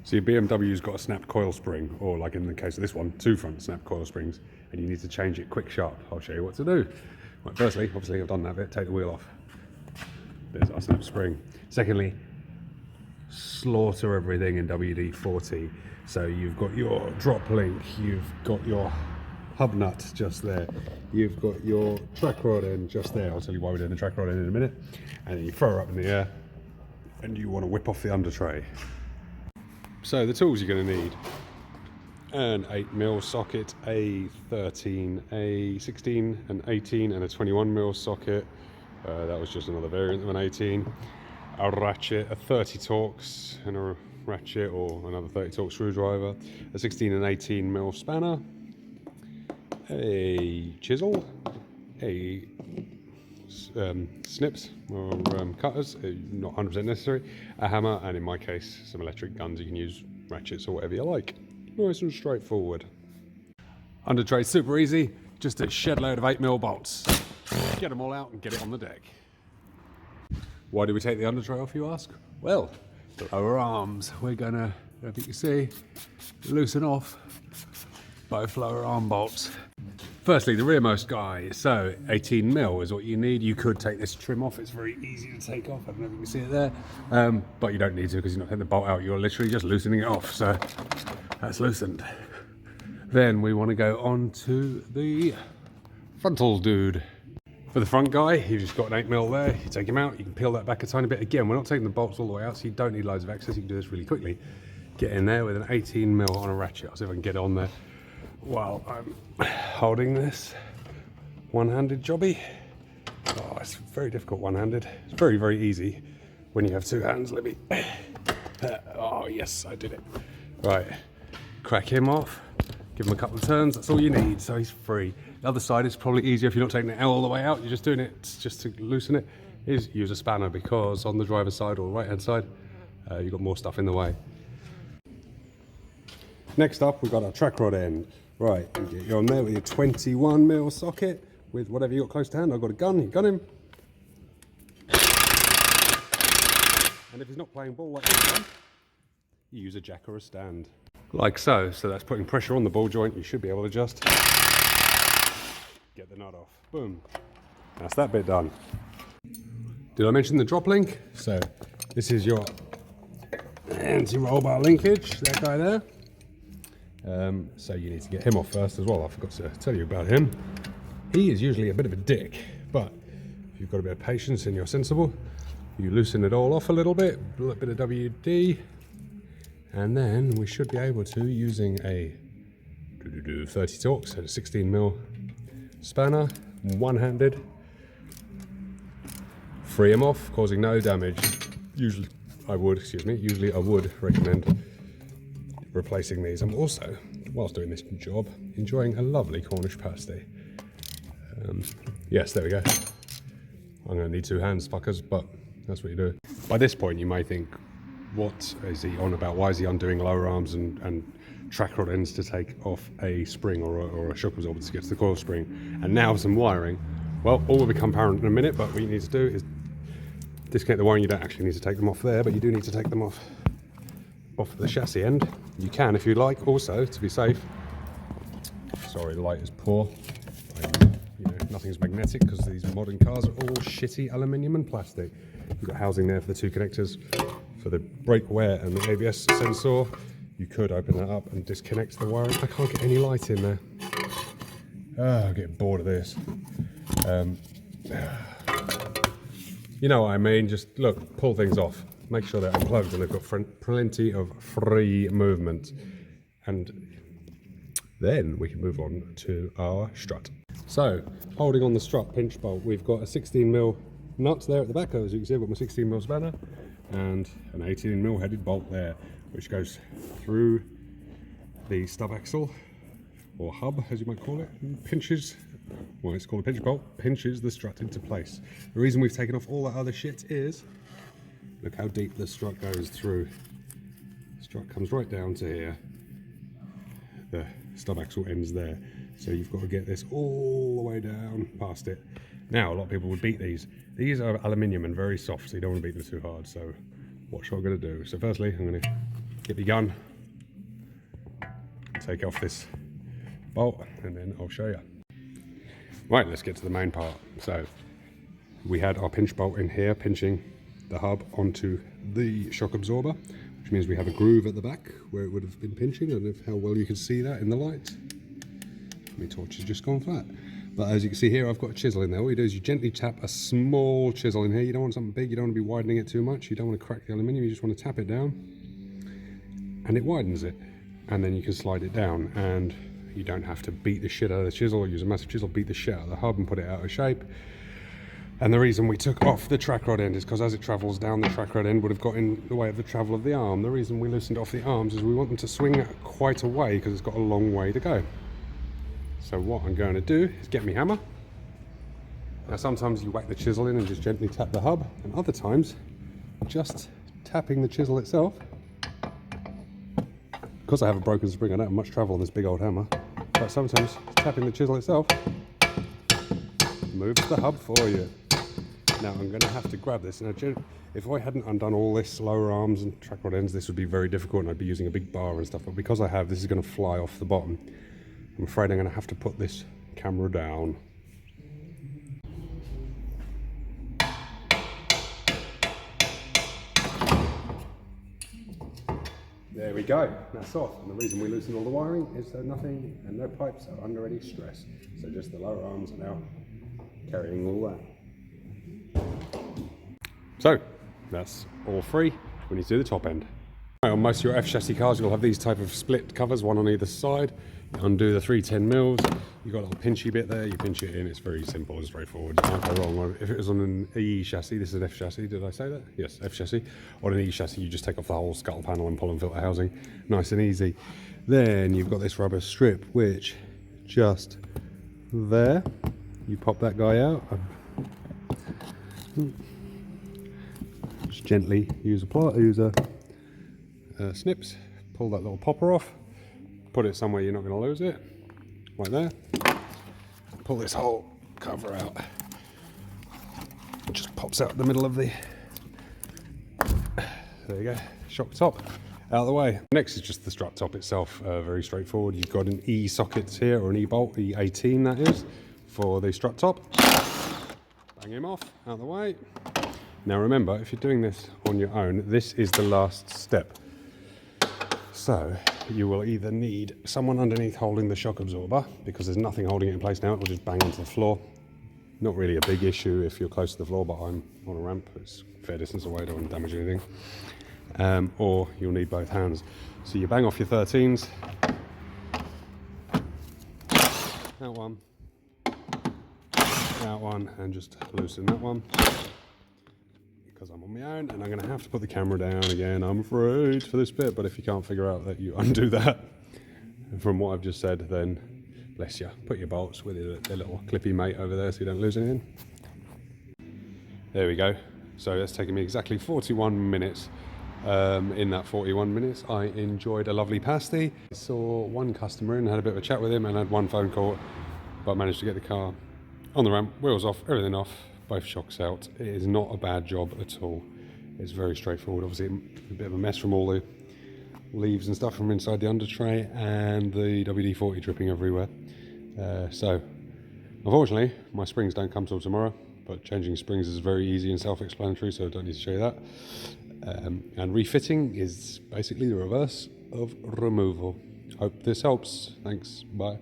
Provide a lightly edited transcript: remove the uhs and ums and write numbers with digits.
So your BMW's got a snapped coil spring, or like in the case of this one, 2 front snapped coil springs, and you need to change it quick sharp. I'll show you what to do. Right, firstly, obviously I've done that bit, take the wheel off. There's our snap spring. Secondly, slaughter everything in WD-40. So you've got your drop link, you've got your hub nut just there, you've got your track rod end just there. I'll tell you why we're doing the track rod end in a minute. And then you throw her up in the air and you want to whip off the under tray. So the tools you're going to need: an 8mm socket, a 13, a 16, an 18 and a 21mm socket. That was just another variant of an 18. A ratchet, a 30 Torx and a ratchet, or another 30 Torx screwdriver, a 16 and 18mm spanner, a chisel, a snips or cutters, not 100% necessary, a hammer, and in my case some electric guns. You can use ratchets or whatever you like. Nice and straightforward. Undertray super easy, just a shed load of 8mm bolts. Get them all out and get it on the deck. Why do we take the undertray off, you ask? Well, the lower arms, we're gonna, I don't think you see, loosen off both lower arm bolts. Firstly, the rearmost guy. So 18mm is what you need. You could take this trim off, it's very easy to take off. I don't know if you can see it there, but you don't need to because you're not taking the bolt out, you're literally just loosening it off. So that's loosened. Then we want to go on to the frontal dude. For the front guy, you've just got an 8mm there, you take him out, you can peel that back a tiny bit. Again, we're not taking the bolts all the way out, so you don't need loads of access, you can do this really quickly. Get in there with an 18mm on a ratchet. I'll see if I can get it on there while I'm holding this one-handed jobby. Oh, it's very difficult one-handed. It's very, very easy when you have 2 hands. Let me, oh yes, I did it. Right, crack him off, give him a couple of turns, that's all you need, so he's free. The other side is probably easier if you're not taking it all the way out, you're just doing it just to loosen it, is use a spanner, because on the driver's side or right hand side, you've got more stuff in the way. Next up, we've got our track rod end. Right, you get on there with your 21mm socket, with whatever you got close to hand. I've got a gun, you gun him. And if he's not playing ball like this one, you use a jack or a stand. Like so. So that's putting pressure on the ball joint. You should be able to just get the nut off. Boom. That's that bit done. Did I mention the drop link? So this is your anti-roll bar linkage, that guy there. So you need to get him off first as well. I forgot to tell you about him. He is usually a bit of a dick, but if you've got a bit of patience and you're sensible, you loosen it all off a little bit of WD, and then we should be able to, using a 30 Torx and a 16mm spanner, one-handed, free him off, causing no damage. Usually I would recommend replacing these. I'm also, whilst doing this job, enjoying a lovely Cornish pasty. Yes, there we go. I'm going to need 2 hands, fuckers, but that's what you do. By this point, you may think, what is he on about? Why is he undoing lower arms and track rod ends to take off a spring or a shock absorber to get to the coil spring? And now some wiring. Well, all will become apparent in a minute, but what you need to do is disconnect the wiring. You don't actually need to take them off there, but you do need to take them off the chassis end. You can if you like, also, to be safe. Sorry, the light is poor. Nothing's magnetic because these modern cars are all shitty aluminium and plastic. You've got housing there for the 2 connectors for the brake wear and the ABS sensor. You could open that up and disconnect the wiring. I can't get any light in there. I'm getting bored of this. You know what I mean, just look, pull things off. Make sure they're unplugged and they've got plenty of free movement. And then we can move on to our strut. So, holding on the strut pinch bolt, we've got a 16mm nut there at the back. As you can see, I've got my 16mm spanner and an 18mm headed bolt there, which goes through the stub axle, or hub as you might call it, and pinches, well, it's called a pinch bolt, pinches the strut into place. The reason we've taken off all that other shit is, look how deep the strut goes through. The strut comes right down to here. The stub axle ends there. So you've got to get this all the way down past it. Now, a lot of people would beat these. These are aluminium and very soft, so you don't want to beat them too hard. So watch what I'm going to do. So firstly, I'm going to get your gun, take off this bolt, and then I'll show you. Right, let's get to the main part. So we had our pinch bolt in here, pinching the hub onto the shock absorber, which means we have a groove at the back where it would have been pinching. I don't know how well you can see that in the light. My torch has just gone flat. But as you can see here, I've got a chisel in there. All you do is you gently tap a small chisel in here. You don't want something big, you don't want to be widening it too much. You don't want to crack the aluminium, you just want to tap it down and it widens it. And then you can slide it down, and you don't have to beat the shit out of the chisel or use a massive chisel, beat the shit out of the hub and put it out of shape. And the reason we took off the track rod end is because as it travels down, the track rod end would have got in the way of the travel of the arm. The reason we loosened off the arms is we want them to swing quite a way because it's got a long way to go. So what I'm going to do is get me hammer. Now sometimes you whack the chisel in and just gently tap the hub, and other times just tapping the chisel itself. Because I have a broken spring, I don't have much travel on this big old hammer, but sometimes tapping the chisel itself moves the hub for you. Now I'm going to have to grab this. Now, if I hadn't undone all this lower arms and track rod ends, this would be very difficult and I'd be using a big bar and stuff, but because I have, this is going to fly off the bottom. I'm afraid I'm going to have to put this camera down. There we go, that's off. And the reason we loosened all the wiring is so nothing and no pipes are under any stress. So just the lower arms are now carrying all that. So that's all free. We need to do the top end. On most of your F chassis cars, you'll have these type of split covers, one on either side. You undo the 310 mils. You've got a little pinchy bit there. You pinch it in. It's very simple and straightforward. You can't go wrong. If it was on an E chassis, this is an F chassis. Did I say that? Yes, F chassis. On an E chassis, you just take off the whole scuttle panel and pull and filter housing. Nice and easy. Then you've got this rubber strip, which just there. You pop that guy out. Just gently use a snips, pull that little popper off, put it somewhere you're not going to lose it, like there. Pull this whole cover out. It just pops out the middle of the, there you go, shock top, out of the way. Next is just the strut top itself, very straightforward. You've got an E socket here, or an E bolt, E18 that is, for the strut top. Bang him off, out of the way. Now remember, if you're doing this on your own, this is the last step. So you will either need someone underneath holding the shock absorber, because there's nothing holding it in place now, it will just bang onto the floor. Not really a big issue if you're close to the floor, but I'm on a ramp, it's a fair distance away, don't want to damage anything. Or you'll need both hands. So you bang off your 13s, that one, and just loosen that one. Because I'm on my own and I'm going to have to put the camera down again, I'm afraid, for this bit. But if you can't figure out that you undo that from what I've just said, then bless you, put your bolts with a little clippy mate over there so you don't lose anything. There we go. So that's taken me exactly 41 minutes. In that 41 minutes I enjoyed a lovely pasty. I saw one customer and had a bit of a chat with him and had one phone call, but managed to get the car on the ramp, wheels off, everything off, both shocks out. It is not a bad job at all. It's very straightforward. Obviously a bit of a mess from all the leaves and stuff from inside the undertray and the WD-40 dripping everywhere. So unfortunately my springs don't come till tomorrow, but changing springs is very easy and self-explanatory, so I don't need to show you that. And refitting is basically the reverse of removal. Hope this helps. Thanks. Bye.